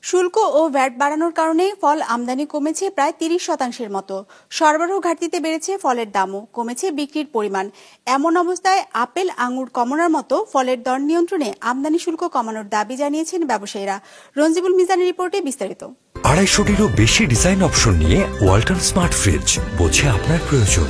শুল্ক ও ভ্যাট বাড়ানোর কারণে ফল আমদানি কমেছে প্রায় 30% মতো। সরবরাহ ঘাটতিতে বেড়েছে ফলের দামও, কমেছে বিক্রির পরিমাণ। এমন অবস্থায় আপেল, আঙুর কমানোর মতো ফলের দর নিয়ন্ত্রণে আমদানি শুল্ক কমানোর দাবি জানিয়েছেন ব্যবসায়ীরা। রঞ্জিবুল মিজানের রিপোর্টে বিস্তারিত। 250-টিরও বেশি ডিজাইন অপশন নিয়ে ওয়ালটন স্মার্ট ফ্রিজ, বোঝে আপনার প্রয়োজন।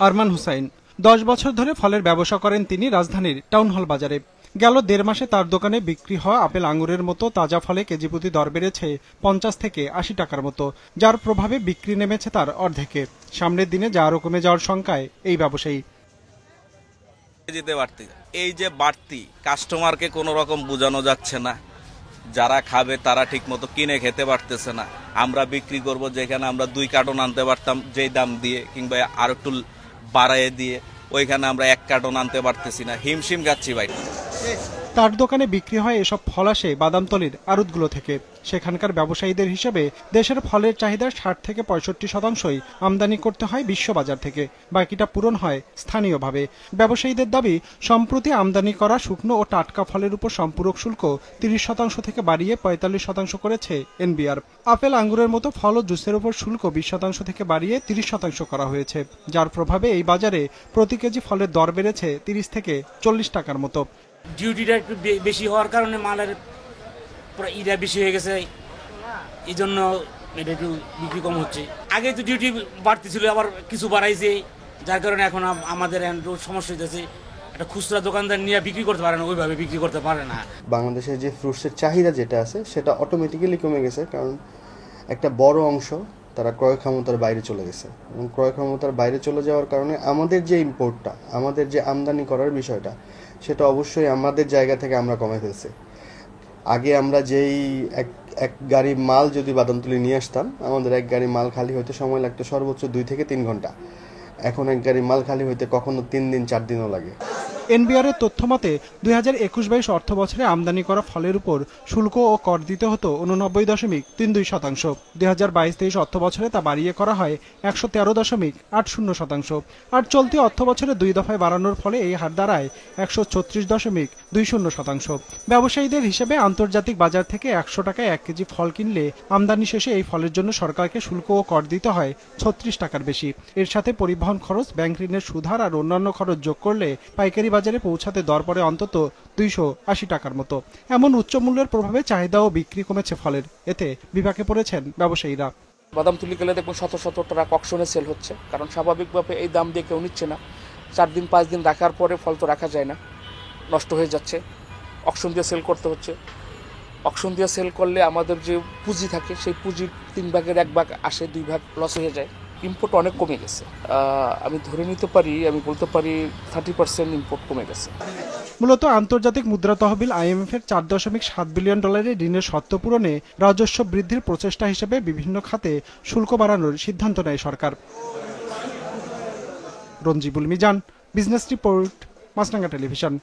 আরমান হুসাইন 10 বছর ধরে ফলের ব্যবসা করেন তিনি রাজধানীর টাউন হল বাজারে। গেল 1.5 মাসে তার দোকানে বিক্রি হওয়া আপেল, আঙুরের মতো তাজা ফলে কেজি প্রতি দর বেড়েছে 50 থেকে 80 টাকার মতো, যার প্রভাবে বিক্রি নেমেছে তার অর্ধেকে। সামনের দিনে যা আরো কমে যাওয়ার শঙ্কায় এই ব্যবসায়ী। এই যে বাড়তি, কাস্টমারকে কোনো রকম বোঝানো যাচ্ছে না, যারা খাবে তারা ঠিক মতো কিনে খেতে পারতেছে না। আমরা বিক্রি করব যেখানে আমরা 2 কার্টন আনতে পারতাম যেই দাম দিয়ে, কিংবা আর একটু বাড়ায় দিয়ে, ওইখানে আমরা 1 কার্টন আনতে পারতেছি না। হিমশিম খাচ্ছি ভাই। তার দোকানে বিক্রি হয় এসব ফল আসে বাদামতলীর আড়তগুলো থেকে। সেখানকার ব্যবসায়ীদের হিসেবে দেশের ফলের চাহিদার 60 থেকে 65% আমদানি করতে হয় বিশ্ববাজার থেকে, বাকিটা পূরণ হয় স্থানীয়ভাবে। ব্যবসায়ীদের দাবি, সম্প্রতি আমদানি করা শুকনো ও টাটকা ফলের উপর সম্পূরক শুল্ক 30% থেকে বাড়িয়ে 45% করেছে এনবিআর। আপেল, আঙ্গুরের মতো ফল ও জুসের উপর শুল্ক 20% থেকে বাড়িয়ে 30% করা হয়েছে, যার প্রভাবে এই বাজারে প্রতি কেজি ফলের দর বেড়েছে 30 থেকে 40 টাকার মতো। ডিউটিটা একটু বেশি হওয়ার কারণে মালের পুরো ইটা বেশি হয়ে গেছে, এই জন্য এটা একটু বিক্রি কম হচ্ছে। আগে তো ডিউটি বাড়তি ছিল, আবার কিছু বাড়াইছে, যার কারণে এখন আমাদের সমস্যা হইতেছে। একটা খুচরা দোকানদার নিয়ে বিক্রি করতে পারে না, ওইভাবে বিক্রি করতে পারে না। বাংলাদেশের যে ফ্রুটসের চাহিদা যেটা আছে সেটা অটোমেটিক্যালি কমে গেছে, কারণ একটা বড় অংশ তারা ক্রয় ক্ষমতার বাইরে চলে গেছে, এবং ক্রয় ক্ষমতার বাইরে চলে যাওয়ার কারণে আমাদের যে ইম্পোর্টটা, আমাদের যে আমদানি করার বিষয়টা, সেটা অবশ্যই আমাদের জায়গা থেকে আমরা কমে ফেলছি। আগে আমরা যেই এক গাড়ি মাল যদি বাদামতলী নিয়ে আসতাম, আমাদের এক গাড়ি মাল খালি হইতে সময় লাগতো সর্বোচ্চ 2 থেকে 3 ঘন্টা। এখন এক গাড়ি মাল খালি হইতে কখনো 3 দিন 4 দিনও লাগে। এনবিআরের তথ্য মতে 2021-22 অর্থ বছরে আমদানি করা ফলের উপর শুল্ক ও কর দিতে হতো 89.32%। 2022-23 অর্থ বছরে তা বাড়িয়ে করা হয় 113.80%। আর চলতি অর্থ বছরে 2 দফায় বাড়ানোর ফলে এই হার দাঁড়ায় 136.20%। ব্যবসায়ীদের হিসেবে আন্তর্জাতিক বাজার থেকে 100 টাকায় 1 কেজি ফল কিনলে আমদানি শেষে এই ফলের জন্য সরকারকে শুল্ক ও কর দিতে হয় 36 টাকার বেশি। এর সাথে পরিবহন খরচ, ব্যাংক ঋণের সুদহার আর অন্যান্য খরচ যোগ করলে পাইকারি বাজারে পৌঁছাতে দর পড়ে অন্তত 280 টাকার মতো। এমন উচ্চ মূল্যের প্রভাবে চাহিদা ও বিক্রি কমেছে ফলের, এতে বিপাকে পড়েছেন ব্যবসায়ীরা। বাদামতলী গেলে দেখুন শত টাকা অকশনে সেল হচ্ছে, কারণ স্বাভাবিকভাবে এই দাম দিয়ে কেউ নিচ্ছে না। 4 দিন 5 দিন রাখার পরে ফল তো রাখা যায় না, নষ্ট হয়ে যাচ্ছে। অকশন দিয়ে সেল করতে হচ্ছে। অকশন দিয়ে সেল করলে আমাদের যে পুঁজি থাকে, সেই পুঁজির 3 ভাগের 1 ভাগ আসে, 2 ভাগ লস হয়ে যায়। ইম্পোর্ট অনেক কমে গেছে, আমি ধরে নিতে পারি, আমি বলতে পারি 30% ইম্পোর্ট কমে গেছে। মূলত আন্তর্জাতিক মুদ্রা তহবিল IMF এর $4.7 বিলিয়ন ঋণের শর্ত পূরণে রাজস্ব বৃদ্ধির প্রচেষ্টা হিসেবে বিভিন্ন খাতে শুল্ক বাড়ানোর সিদ্ধান্ত নেয় সরকার। রঞ্জিবুল মিজান, বিজনেস রিপোর্ট, মাছরাঙা টেলিভিশন।